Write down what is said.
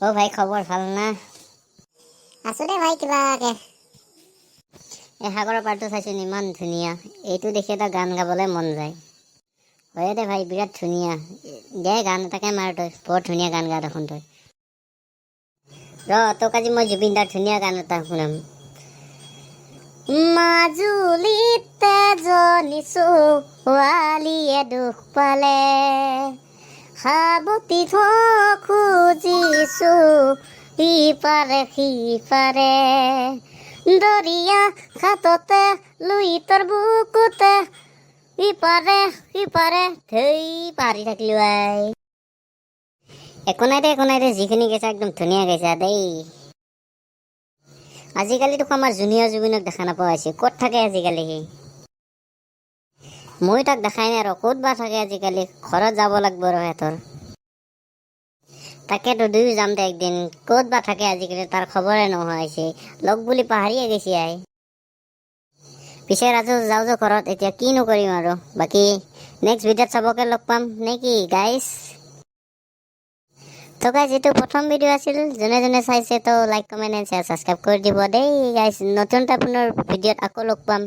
অ ভাই খবৰ ভাল না? আছো দে ভাই কিবাকে। এই সাগৰৰ পাৰটো চাইছোন ইমান ধুনীয়া, এইটো দেখি এটা গান গাবলৈ মন যায়। হয় দে ভাই বিৰাট ধুনীয়া। দে গান এটাকে মাৰ তই, বৰ ধুনীয়া গান গা দেখোন তই। তোক আজি মই জুবিন দাৰ ধুনীয়া গান এটা শুনাম। মাজুলীত এজনী ছোৱালীয়ে দুখ পালে, সাৱটি খুজিছো ইপাৰে সিপাৰে, দৰিয়া ঘাটতে লুই তোৰ বুকুতে, ইপাৰে সিপাৰে ধেই পাৰি থাকিলো আই। একো নাই দে যিখিনি গাইছা একদম ধুনীয়া গাইছা দেই। আজিকালি দেখোন আমাৰ জুনিয়ৰ জুবিনক দেখা নাপোৱা হৈছে, ক'ত থাকে আজিকালি সি? মই তাক দেখাই নাই আৰু, ক'ত বা থাকে আজিকালি? ঘৰত যাব লাগিব আৰু সিহঁতৰ। তাকেতো দুয়ো যাম দে একদিন, ক'ত বা থাকে আজিকালি তাৰ খবৰে নোহোৱা হৈছে, লগ বুলি পাহৰিয়ে গৈছে আই। পিছে ৰাজু যাওঁ যে ঘৰত, এতিয়া কিনো কৰিম আৰু। বাকী নেক্সট ভিডিঅ'ত চবকে লগ পাম নে কি গাইজ? তো গাইজ এইটো প্ৰথম ভিডিঅ' আছিল, যোনে যোনে চাইছে তো like comment and share subscribe কৰি দিব দেই গাইজ। নতুন এটা পুনৰ ভিডিঅ'ত আকৌ লগ পাম।